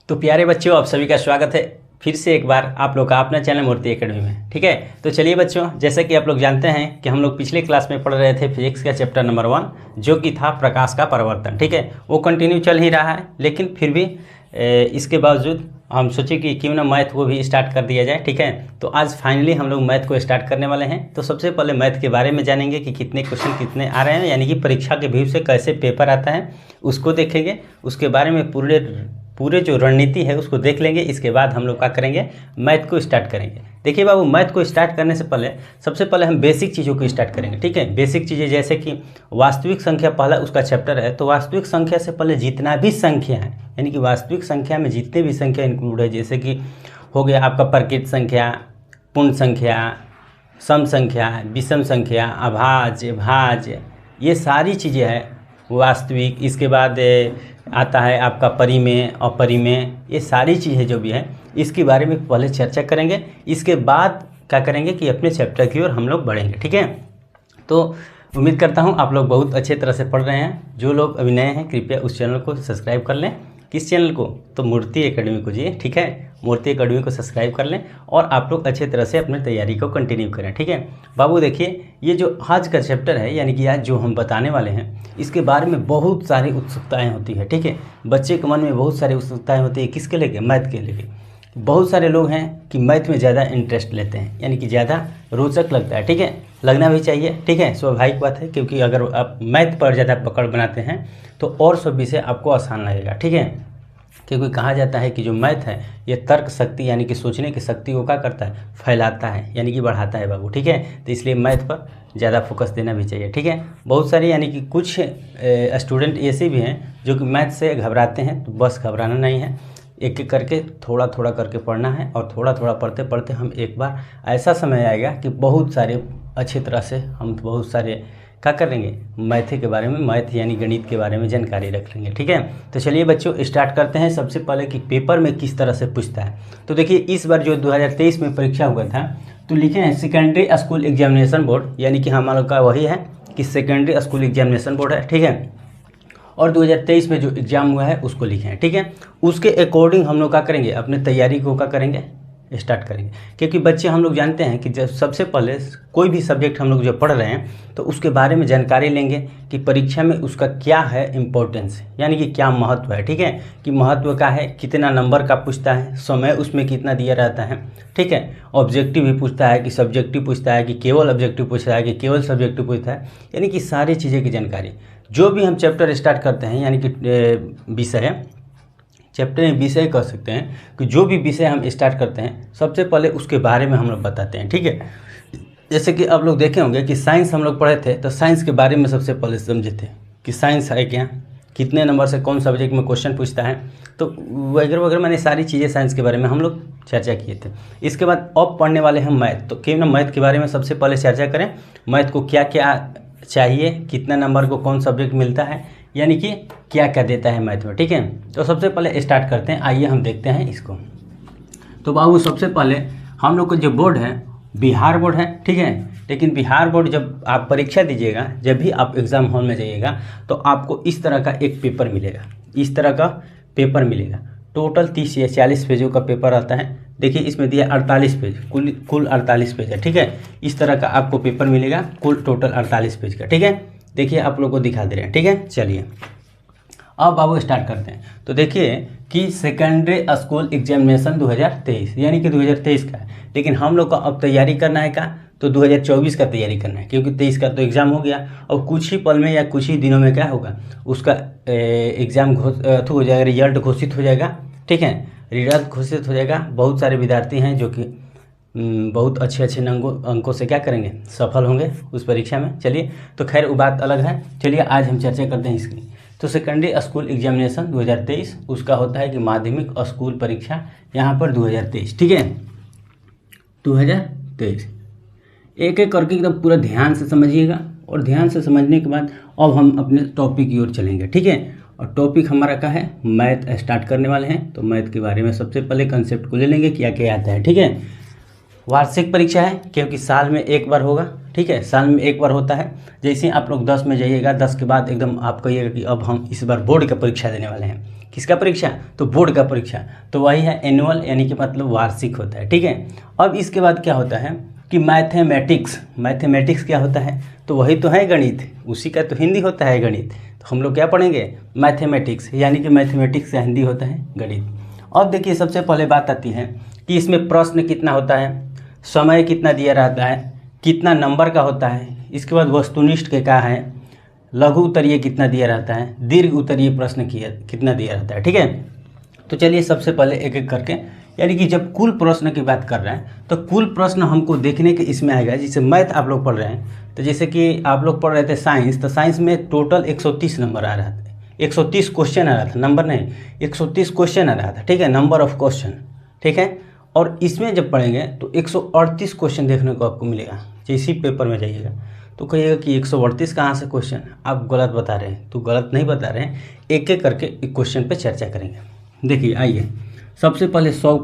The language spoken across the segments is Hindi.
तो प्यारे बच्चों, आप सभी का स्वागत है फिर से एक बार आप लोग का अपना चैनल मूर्ति एकेडमी में। ठीक है, तो चलिए बच्चों, जैसे कि आप लोग जानते हैं कि हम लोग पिछले क्लास में पढ़ रहे थे फिजिक्स का चैप्टर नंबर 1 जो कि था प्रकाश का परावर्तन। ठीक है, वो कंटिन्यू चल ही रहा है, लेकिन फिर भी इसके बावजूद हम सोचे कि क्यों ना मैथ को भी स्टार्ट कर दिया जाए। ठीक है, तो आज फाइनली हम लोग मैथ को स्टार्ट करने वाले हैं। तो सबसे पहले मैथ के बारे में जानेंगे कि कितने क्वेश्चन कितने आ रहे हैं, यानी कि परीक्षा के व्यू से कैसे पेपर आता है उसको देखेंगे। उसके बारे में पूरे जो रणनीति है उसको देख लेंगे। इसके बाद हम लोग क्या करेंगे, मैथ को स्टार्ट करेंगे। देखिए बाबू, मैथ को स्टार्ट करने से पहले सबसे पहले हम बेसिक चीज़ों को स्टार्ट करेंगे। ठीक है, बेसिक चीज़ें जैसे कि वास्तविक संख्या पहला उसका चैप्टर है। तो वास्तविक संख्या से पहले जितना भी संख्या है, यानी कि वास्तविक संख्या में जितने भी संख्या इंक्लूड है, जैसे कि हो गया आपका प्रकृत संख्या, पूर्ण संख्या, सम संख्या, विषम संख्या, अभाज्य, भाज्य, ये सारी चीज़ें हैं वास्तविक। इसके बाद आता है आपका परिमेय, अपरिमेय, ये सारी चीज़ें जो भी हैं इसके बारे में पहले चर्चा करेंगे। इसके बाद क्या करेंगे कि अपने चैप्टर की ओर हम लोग बढ़ेंगे। ठीक है, तो उम्मीद करता हूँ आप लोग बहुत अच्छे तरह से पढ़ रहे हैं। जो लोग अभी नए हैं कृपया उस चैनल को सब्सक्राइब कर लें। किस चैनल को? तो मूर्ति एकेडमी को जी। ठीक है, मूर्ति एकेडमी को सब्सक्राइब कर लें और आप लोग अच्छे तरह से अपनी तैयारी को कंटिन्यू करें। ठीक है बाबू, देखिए ये जो आज का चैप्टर है, यानी कि आज जो हम बताने वाले हैं, इसके बारे में बहुत सारी उत्सुकताएं होती है। ठीक है, बच्चे के मन में बहुत सारी उत्सुकताएं होती है। किसके लेके? मैथ के लेके। बहुत सारे लोग हैं कि मैथ में ज़्यादा इंटरेस्ट लेते हैं, यानी कि ज़्यादा रोचक लगता है। ठीक है, लगना भी चाहिए। ठीक है, स्वाभाविक बात है, क्योंकि अगर आप मैथ पर ज़्यादा पकड़ बनाते हैं तो और सब विषय आपको आसान लगेगा। ठीक है, क्योंकि कहा जाता है कि जो मैथ है ये तर्क शक्ति, यानी कि सोचने की शक्ति को क्या करता है? फैलाता है, यानी कि बढ़ाता है बाबू। ठीक है, तो इसलिए मैथ पर ज़्यादा फोकस देना भी चाहिए। ठीक है, बहुत सारे यानी कि कुछ स्टूडेंट ऐसे भी हैं जो कि मैथ से घबराते हैं। तो बस घबराना नहीं है, एक एक करके थोड़ा थोड़ा करके पढ़ना है, और थोड़ा थोड़ा पढ़ते पढ़ते हम एक बार ऐसा समय आएगा कि बहुत सारे अच्छी तरह से हम बहुत सारे क्या करेंगे, मैथ के बारे में, मैथ यानी गणित के बारे में जानकारी रख लेंगे। ठीक है, तो चलिए बच्चों स्टार्ट करते हैं। सबसे पहले कि पेपर में किस तरह से पूछता है। तो देखिए इस बार जो 2023 में परीक्षा हुआ था तो लिखे हैं सेकेंडरी स्कूल एग्जामिनेशन बोर्ड, यानी कि हम लोग का वही है कि सेकेंडरी स्कूल एग्जामिनेशन बोर्ड है। ठीक है, और 2023 में जो एग्ज़ाम हुआ है उसको लिखे हैं। ठीक है, उसके अकॉर्डिंग हम लोग क्या करेंगे, अपने तैयारी को क्या करेंगे, स्टार्ट करेंगे। क्योंकि बच्चे हम लोग जानते हैं कि जब सबसे पहले कोई भी सब्जेक्ट हम लोग जो पढ़ रहे हैं तो उसके बारे में जानकारी लेंगे कि परीक्षा में उसका क्या है इम्पोर्टेंस, यानी कि क्या महत्व है। ठीक है, कि महत्व का है, कितना नंबर का पूछता है, समय उसमें कितना दिया रहता है। ठीक है, ऑब्जेक्टिव भी पूछता है कि सब्जेक्टिव पूछता है कि केवल ऑब्जेक्टिव पूछता है कि केवल सब्जेक्टिव पूछता है, यानी कि सारी चीज़ें की जानकारी। जो भी हम चैप्टर स्टार्ट करते हैं, यानी कि विषय, चैप्टर में विषय कह सकते हैं कि जो भी विषय हम स्टार्ट करते हैं सबसे पहले उसके बारे में हम लोग बताते हैं। ठीक है, जैसे कि आप लोग देखे होंगे कि साइंस हम लोग पढ़े थे, तो साइंस के बारे में सबसे पहले समझे थे कि साइंस है क्या, कितने नंबर से कौन सब्जेक्ट में क्वेश्चन पूछता है, तो वगैरह वगैरह, मैंने सारी चीज़ें साइंस के बारे में हम लोग चर्चा किए थे। इसके बाद अब पढ़ने वाले हम मैथ, तो क्यों ना मैथ के बारे में सबसे पहले चर्चा करें। मैथ को क्या क्या चाहिए, कितना नंबर को कौन सब्जेक्ट मिलता है, यानी कि क्या क्या देता है मैथ में। ठीक है, तो सबसे पहले स्टार्ट करते हैं। आइए हम देखते हैं इसको। तो बाबू सबसे पहले हम लोग का जो बोर्ड है बिहार बोर्ड है। ठीक है, लेकिन बिहार बोर्ड जब आप परीक्षा दीजिएगा, जब भी आप एग्ज़ाम हॉल में जाइएगा तो आपको इस तरह का एक पेपर मिलेगा, इस तरह का पेपर मिलेगा। टोटल 30 या 40 पेजों का पेपर आता है। देखिए इसमें दिया 48 पेज, कुल 48 पेज है। ठीक है, इस तरह का आपको पेपर मिलेगा, कुल टोटल 48 पेज का। ठीक है, देखिए आप लोग को दिखा दे रहे हैं। ठीक है, चलिए अब बाबू स्टार्ट करते हैं। तो देखिए कि सेकेंडरी स्कूल एग्जामिनेशन 2023, यानी कि 2023 का है, लेकिन हम लोग को अब तैयारी करना है का, तो 2024 का तैयारी करना है, क्योंकि 23 का तो एग्ज़ाम हो गया और कुछ ही पल में या कुछ ही दिनों में क्या होगा, उसका एग्ज़ाम हो जाएगा, रिजल्ट घोषित हो जाएगा। ठीक है, रिजल्ट घोषित हो जाएगा। बहुत सारे विद्यार्थी हैं जो कि बहुत अच्छे अंकों से क्या करेंगे, सफल होंगे उस परीक्षा में। चलिए, तो खैर वो बात अलग है। चलिए आज हम चर्चा करते हैं इसकी। तो सेकेंडरी स्कूल एग्जामिनेशन 2023 उसका होता है कि माध्यमिक स्कूल परीक्षा, यहाँ पर 2023। ठीक है, 2023 एक एक करके एकदम पूरा ध्यान से समझिएगा, और ध्यान से समझने के बाद अब हम अपने टॉपिक की ओर चलेंगे। ठीक है, और टॉपिक हमारा क्या है, मैथ स्टार्ट करने वाले हैं। तो मैथ के बारे में सबसे पहले कंसेप्ट को ले लेंगे, क्या क्या आता है। ठीक है, वार्षिक परीक्षा है क्योंकि साल में एक बार होगा, ठीक है, साल में एक बार होता है। जैसे ही आप लोग 10 में जाइएगा, 10 के बाद एकदम आप कहिएगा कि अब हम इस बार बोर्ड का परीक्षा देने वाले हैं। किसका परीक्षा? तो बोर्ड का परीक्षा। तो वही है एनुअल, यानी कि मतलब वार्षिक होता है, ठीक है। अब इसके बाद क्या होता है कि मैथमेटिक्स क्या होता है? तो वही तो है गणित, उसी का तो हिंदी होता है गणित। तो हम लोग क्या पढ़ेंगे? मैथमेटिक्स, यानी कि मैथमेटिक्स का हिंदी होता है गणित। अब देखिए सबसे पहले बात आती है कि इसमें प्रश्न कितना होता है, समय कितना दिया रहता है, कितना नंबर का होता है, इसके बाद वस्तुनिष्ठ के क्या है, लघु उत्तरीय कितना दिया रहता है, दीर्घ उत्तरीय प्रश्न कितना दिया रहता है, ठीक है। तो चलिए सबसे पहले एक एक करके, यानी कि जब कुल प्रश्न की बात कर रहे हैं तो कुल प्रश्न हमको देखने के इसमें आएगा। जैसे मैथ आप लोग पढ़ रहे हैं, तो जैसे कि आप लोग पढ़ रहे थे साइंस, तो साइंस में टोटल 130 नंबर आ रहा था, 130 क्वेश्चन आ रहा था, नंबर नहीं, 130 क्वेश्चन आ रहा था, ठीक है, नंबर ऑफ क्वेश्चन, ठीक है। और इसमें जब पढ़ेंगे तो 138 क्वेश्चन देखने को आपको मिलेगा। जैसे ही पेपर में जाइएगा तो कहिएगा कि 138 कहाँ से क्वेश्चन, आप गलत बता रहे हैं। तो गलत नहीं बता रहे हैं, एक एक करके एक क्वेश्चन पे चर्चा करेंगे। देखिए आइए, सबसे पहले 100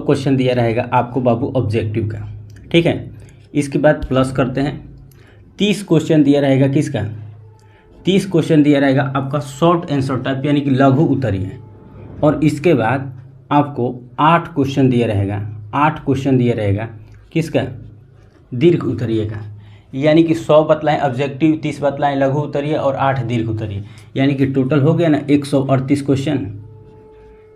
क्वेश्चन दिया रहेगा आपको बाबू ऑब्जेक्टिव का, ठीक है। इसके बाद प्लस करते हैं, 30 क्वेश्चन दिया रहेगा किसका? 30 क्वेश्चन दिया रहेगा आपका शॉर्ट आंसर टाइप, यानी कि लघु उत्तरीय। और इसके बाद आपको 8 क्वेश्चन दिया रहेगा, 8 क्वेश्चन दिया रहेगा किसका? दीर्घ उत्तरीय का। यानी कि 100 बतलाएँ ऑब्जेक्टिव, 30 बतलाएँ लघु उत्तरीय और 8 दीर्घ उत्तरीय, यानी कि टोटल हो गया ना 138 क्वेश्चन।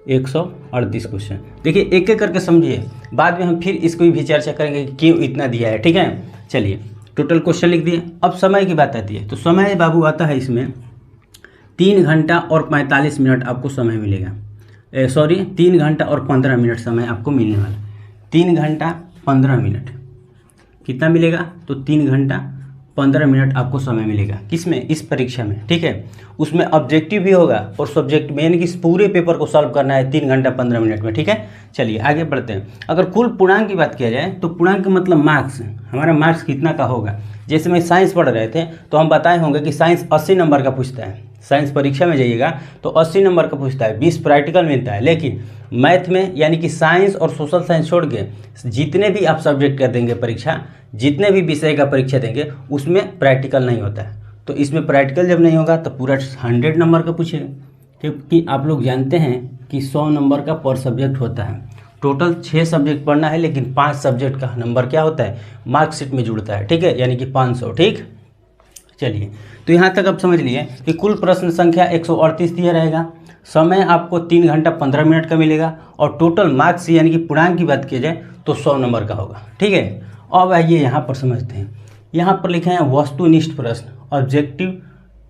138 क्वेश्चन। देखिए एक एक करके समझिए, बाद में हम फिर इसको भी चर्चा करेंगे कि क्यों इतना दिया है, ठीक है। चलिए टोटल क्वेश्चन लिख दिए। अब समय की बात आती है, तो समय बाबू आता है इसमें 3 घंटा और 45 मिनट आपको समय मिलेगा। 3 घंटा और 15 मिनट समय आपको मिलने वाला। 3 घंटा 15 मिनट कितना मिलेगा? तो 3 घंटा 15 मिनट आपको समय मिलेगा। किसमें? इस परीक्षा में, ठीक है। उसमें ऑब्जेक्टिव भी होगा और सब्जेक्ट में, यानी कि इस पूरे पेपर को सॉल्व करना है 3 घंटा 15 मिनट में, ठीक है। चलिए आगे बढ़ते हैं। अगर कुल पूर्णांक की बात किया जाए तो पूर्णांक मतलब मार्क्स, हमारा मार्क्स कितना का होगा। जैसे मैं साइंस पढ़ रहे थे तो हम बताए होंगे कि साइंस 80 नंबर का पूछता है। साइंस परीक्षा में जाइएगा तो 80 नंबर का पूछता है, 20 प्रैक्टिकल मिलता है। लेकिन मैथ में, यानी कि साइंस और सोशल साइंस छोड़ के जितने भी आप सब्जेक्ट कर देंगे परीक्षा, जितने भी विषय का परीक्षा देंगे, उसमें प्रैक्टिकल नहीं होता है। तो इसमें प्रैक्टिकल जब नहीं होगा तो पूरा 100 नंबर का पूछेगा, क्योंकि आप लोग जानते हैं कि 100 नंबर का पर सब्जेक्ट होता है। टोटल 6 सब्जेक्ट पढ़ना है, लेकिन 5 सब्जेक्ट का नंबर क्या होता है? मार्कशीट में जुड़ता है, ठीक है, यानी कि 500, ठीक। चलिए तो यहाँ तक आप समझ लिए कि कुल प्रश्न संख्या 138 दिया रहेगा, समय आपको 3 घंटा 15 मिनट का मिलेगा, और टोटल मार्क्स यानी कि पूर्णांक की बात की जाए तो 100 नंबर का होगा, ठीक है। अब आइए यहाँ पर समझते हैं। यहाँ पर लिखे हैं वस्तुनिष्ठ प्रश्न, ऑब्जेक्टिव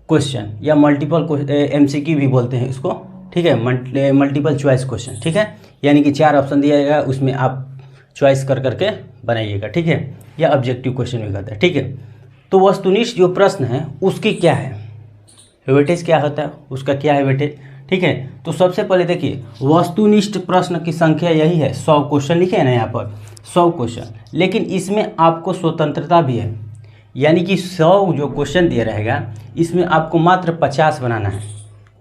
क्वेश्चन, या मल्टीपल MCQ भी बोलते हैं इसको, ठीक है, मल्टीपल चॉइस क्वेश्चन, ठीक है। यानी कि 4 ऑप्शन दिया जाएगा, उसमें आप चॉइस कर करके बनाइएगा, ठीक है, या ऑब्जेक्टिव क्वेश्चन भी कहते हैं, ठीक है। तो वस्तुनिष्ठ जो प्रश्न है उसकी क्या है वेटेज, क्या होता है उसका, क्या है वेटेज, ठीक है। तो सबसे पहले देखिए वस्तुनिष्ठ प्रश्न की संख्या यही है, 100 क्वेश्चन लिखे हैं ना यहाँ पर, 100 क्वेश्चन। लेकिन इसमें आपको स्वतंत्रता भी है, यानी कि 100 जो क्वेश्चन दिया रहेगा इसमें आपको मात्र 50 बनाना है।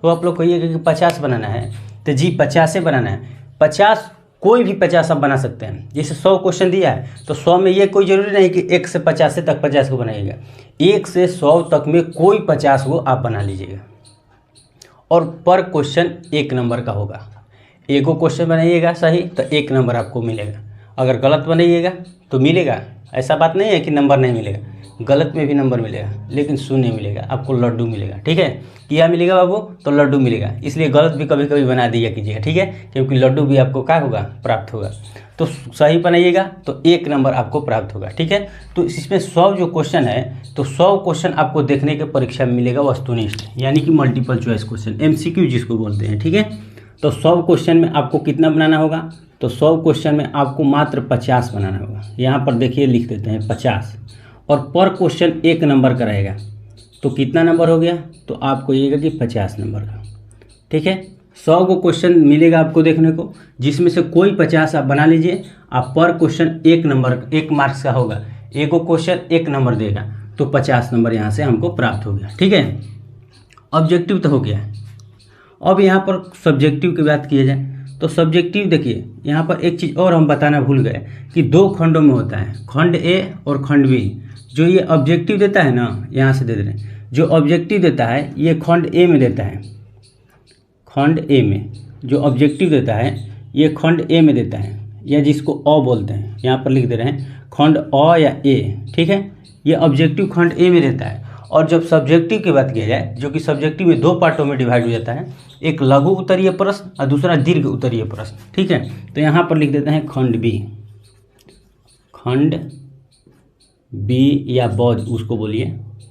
तो आप लोग कहिएगा कि 50 बनाना है, तो जी 50 से बनाना है। 50, कोई भी 50 आप बना सकते हैं। जैसे 100 क्वेश्चन दिया है तो 100 में ये कोई ज़रूरी नहीं कि 1 से 50 तक 50 को बनाइएगा, 1 से 100 तक में कोई 50 को आप बना लीजिएगा। और पर क्वेश्चन 1 नंबर का होगा। एको क्वेश्चन बनाइएगा सही तो 1 नंबर आपको मिलेगा, अगर गलत बनाइएगा तो मिलेगा, ऐसा बात नहीं है कि नंबर नहीं मिलेगा, गलत में भी नंबर मिलेगा, लेकिन शून्य मिलेगा, आपको लड्डू मिलेगा, ठीक है। क्या मिलेगा बाबू? तो लड्डू मिलेगा। इसलिए गलत भी कभी कभी बना दिया कीजिएगा, ठीक है, क्योंकि लड्डू भी आपको क्या होगा? प्राप्त होगा। तो सही बनाइएगा तो 1 नंबर आपको प्राप्त होगा, ठीक है। तो इसमें 100 जो क्वेश्चन है, तो 100 क्वेश्चन आपको देखने के परीक्षा में मिलेगा वस्तुनिष्ठ, यानी कि मल्टीपल चॉइस क्वेश्चन, MCQ जिसको बोलते हैं, ठीक है। तो 100 क्वेश्चन में आपको कितना बनाना होगा? तो 100 क्वेश्चन में आपको मात्र 50 बनाना होगा। यहाँ पर देखिए लिख देते हैं 50, और पर क्वेश्चन 1 नंबर का रहेगा। तो कितना नंबर हो गया? तो आपको ये कि 50 नंबर का, ठीक है। 100 को क्वेश्चन मिलेगा आपको देखने को, जिसमें से कोई 50 आप बना लीजिए। आप पर क्वेश्चन 1 नंबर, 1 मार्क्स का होगा, एको क्वेश्चन 1 नंबर देगा, तो 50 नंबर यहाँ से हमको प्राप्त हो गया, ठीक है। ऑब्जेक्टिव तो हो गया। अब यहाँ पर सब्जेक्टिव की बात किया जाए तो सब्जेक्टिव देखिए यहाँ पर एक चीज़ और हम बताना भूल गए कि दो खंडों में होता है, खंड ए और खंड बी। जो ये ऑब्जेक्टिव देता है ना, यहाँ से दे दे रहे हैं, जो ऑब्जेक्टिव देता है ये खंड ए में देता है, खंड ए में जो ऑब्जेक्टिव देता है ये खंड ए में देता है, या जिसको अ बोलते हैं, यहाँ पर लिख दे रहे हैं खंड अ या ए, ठीक है। ये ऑब्जेक्टिव खंड ए में देता है। और जब सब्जेक्टिव की बात की जाए, जो कि सब्जेक्टिव में दो पार्टों में डिवाइड हो जाता है, एक लघु उत्तरीय प्रश्न और दूसरा दीर्घ उत्तरीय प्रश्न, ठीक है। तो यहाँ पर लिख देते हैं खंड बी, खंड बी या ब उसको बोलिए,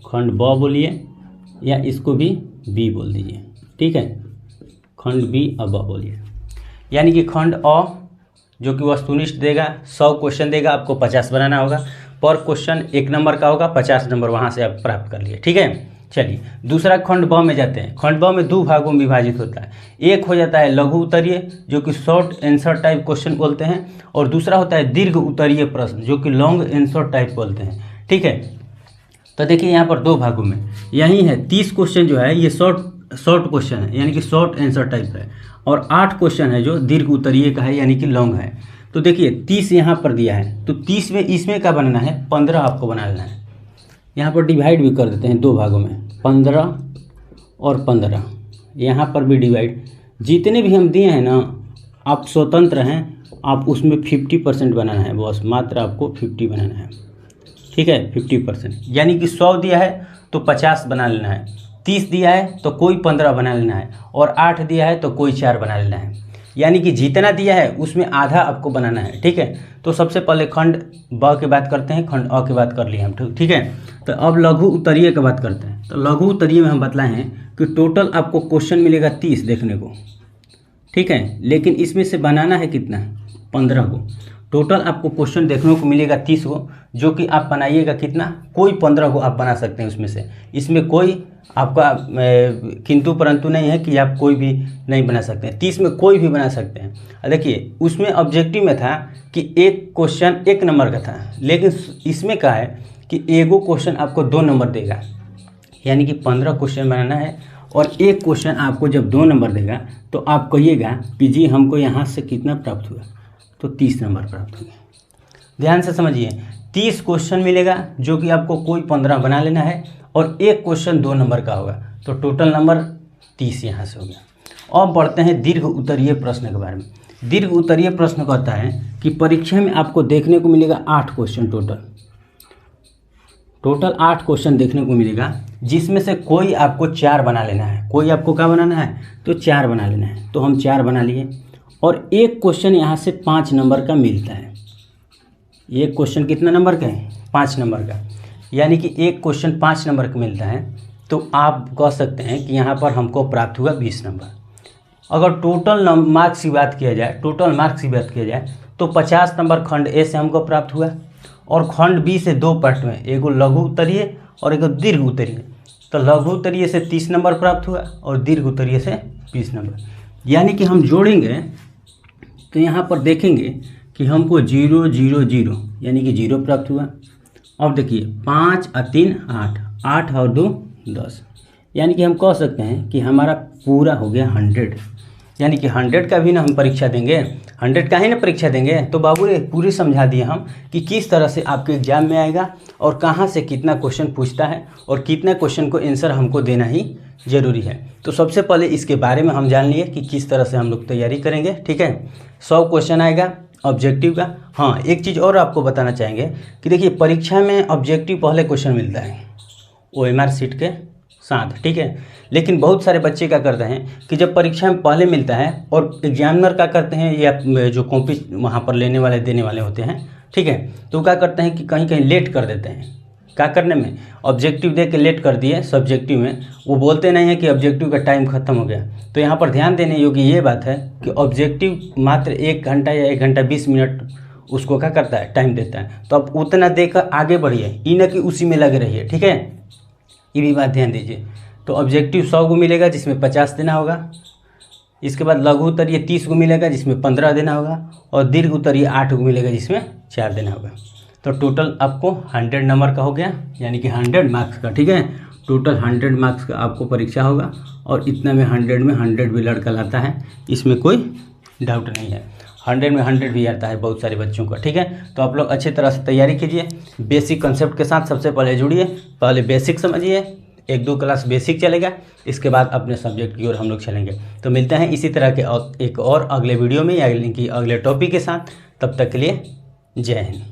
खंड ब बोलिए या इसको भी बी बोल दीजिए, ठीक है। खंड बी और ब बोलिए, यानी कि खंड अ जो कि वस्तुनिष्ठ देगा, 100 क्वेश्चन देगा, आपको 50 बनाना होगा। पर क्वेश्चन 1 नंबर का होगा, 50 नंबर वहाँ से आप प्राप्त कर लिए, ठीक है। चलिए दूसरा खंड ब में जाते हैं। खंड ब में 2 भागों में विभाजित होता है। एक हो जाता है लघु उत्तरीय जो कि शॉर्ट आंसर टाइप क्वेश्चन बोलते हैं, और दूसरा होता है दीर्घ उत्तरीय प्रश्न जो कि लॉन्ग आंसर टाइप बोलते हैं, ठीक है। तो देखिए यहाँ पर 2 भागों में यही है, 30 क्वेश्चन जो है ये शॉर्ट क्वेश्चन है, यानी कि शॉर्ट आंसर टाइप है, और 8 क्वेश्चन है जो दीर्घ उत्तरीय का है, यानी कि लॉन्ग है। तो देखिए 30 यहाँ पर दिया है, तो 30 में इसमें क्या बनाना है, 15 आपको बना लेना है। यहाँ पर डिवाइड भी कर देते हैं 2 भागों में, 15 और 15, यहाँ पर भी डिवाइड। जितने भी हम दिए हैं ना, आप स्वतंत्र हैं, आप उसमें 50% बनाना है बस, मात्र आपको 50 बनाना है, ठीक है, 50%। यानी कि 100 दिया है तो 50 बना लेना है, 30 दिया है तो कोई 15 बना लेना है, और 8 दिया है तो कोई 4 बना लेना है। यानी कि जितना दिया है उसमें आधा आपको बनाना है, ठीक है। तो सबसे पहले खंड ब की बात करते हैं, खंड अ की बात कर लिए हम, ठीक है। तो अब लघु उत्तरीय की बात करते हैं। तो लघु उत्तरीय में हम बतलाए हैं कि टोटल आपको क्वेश्चन मिलेगा 30 देखने को, ठीक है, लेकिन इसमें से बनाना है कितना, 15 को। टोटल आपको क्वेश्चन देखने को मिलेगा 30 को, जो कि आप बनाइएगा कितना, कोई 15 को आप बना सकते हैं उसमें से। इसमें कोई आपका किंतु परंतु नहीं है कि आप कोई भी नहीं बना सकते हैं, 30 में कोई भी बना सकते हैं। देखिए उसमें ऑब्जेक्टिव में था कि एक क्वेश्चन 1 नंबर का था, लेकिन इसमें क्या है कि एगो क्वेश्चन आपको 2 नंबर देगा, यानी कि 15 क्वेश्चन बनाना है, और एक क्वेश्चन आपको जब 2 नंबर देगा तो आप कहिएगा कि जी हमको यहाँ से कितना प्राप्त हुआ, तो 30 नंबर प्राप्त हुए। ध्यान से समझिए, 30 क्वेश्चन मिलेगा जो कि आपको कोई 15 बना लेना है, और एक क्वेश्चन 2 नंबर का होगा, तो टोटल नंबर 30 यहाँ से हो गया। अब बढ़ते हैं दीर्घ उत्तरीय प्रश्न के बारे में। दीर्घ उत्तरीय प्रश्न कहता है कि परीक्षा में आपको देखने को मिलेगा 8 क्वेश्चन, टोटल 8 क्वेश्चन देखने को मिलेगा, जिसमें से कोई आपको 4 बना लेना है। कोई आपको क्या बनाना है, तो 4 बना लेना है। तो हम 4 बना लिए, और एक क्वेश्चन यहाँ से 5 नंबर का मिलता है। एक क्वेश्चन कितना नंबर का है, 5 नंबर का, यानी कि एक क्वेश्चन 5 नंबर का मिलता है। तो आप कह सकते हैं कि यहाँ पर हमको प्राप्त हुआ 20 नंबर। अगर टोटल मार्क्स की बात किया जाए, तो 50 नंबर खंड ए से हमको प्राप्त हुआ, और खंड बी से 2 पार्ट में, एगो लघु उत्तरीय और एगो दीर्घ उत्तरीय। तो लघु उत्तरीय से 30 नंबर प्राप्त हुआ, और दीर्घ उत्तरीय से 20 नंबर। यानी कि हम जोड़ेंगे तो यहाँ पर देखेंगे कि हमको 0 0 0 यानी कि 0 प्राप्त हुआ। अब देखिए 5 और 3 8, 8 और 2 10, यानी कि हम कह सकते हैं कि हमारा पूरा हो गया 100। यानी कि 100 का भी ना हम परीक्षा देंगे, 100 का ही ना परीक्षा देंगे। तो बाबू रे पूरी समझा दिए हम कि किस तरह से आपके एग्जाम में आएगा, और कहाँ से कितना क्वेश्चन पूछता है, और कितना क्वेश्चन को आंसर हमको देना ही ज़रूरी है। तो सबसे पहले इसके बारे में हम जान लिए कि किस तरह से हम लोग तैयारी करेंगे, ठीक है। 100 क्वेश्चन आएगा ऑब्जेक्टिव का। हाँ, एक चीज़ और आपको बताना चाहेंगे कि देखिए परीक्षा में ऑब्जेक्टिव पहले क्वेश्चन मिलता है OMR सीट के साथ, ठीक है। लेकिन बहुत सारे बच्चे क्या करते हैं कि जब परीक्षा में पहले मिलता है, और एग्जामिनर क्या करते हैं, या जो कॉपी वहाँ पर लेने वाले देने वाले होते हैं, ठीक है, तो क्या करते हैं कि कहीं कहीं लेट कर देते हैं। क्या करने में, ऑब्जेक्टिव दे के लेट कर दिए सब्जेक्टिव में, वो बोलते नहीं है कि ऑब्जेक्टिव का टाइम खत्म हो गया। तो यहाँ पर ध्यान देने योग्य ये बात है कि ऑब्जेक्टिव मात्र 1 घंटा या 1 घंटा 20 मिनट उसको क्या करता है, टाइम देता है। तो आप उतना देकर आगे बढ़िए, ये न कि उसी में लगे रहिए, ठीक है, ये भी बात ध्यान दीजिए। तो ऑब्जेक्टिव 100 को मिलेगा जिसमें 50 देना होगा। इसके बाद लघु उत्तरीय 30 को मिलेगा जिसमें 15 देना होगा, और दीर्घ उत्तरीय 8 को मिलेगा जिसमें 4 देना होगा। तो टोटल आपको 100 नंबर का हो गया, यानी कि 100 मार्क्स का, ठीक है। टोटल 100 मार्क्स का आपको परीक्षा होगा, और इतना में 100 में 100 भी लड़का लाता है, इसमें कोई डाउट नहीं है। 100 में 100 भी आता है बहुत सारे बच्चों का, ठीक है। तो आप लोग अच्छी तरह से तैयारी कीजिए, बेसिक कंसेप्ट के साथ सबसे पहले जुड़िए, पहले बेसिक समझिए, 1-2 क्लास बेसिक चलेगा, इसके बाद अपने सब्जेक्ट की ओर हम लोग चलेंगे। तो मिलते हैं इसी तरह के एक और अगले वीडियो में या कि अगले टॉपिक के साथ। तब तक के लिए जय हिंद।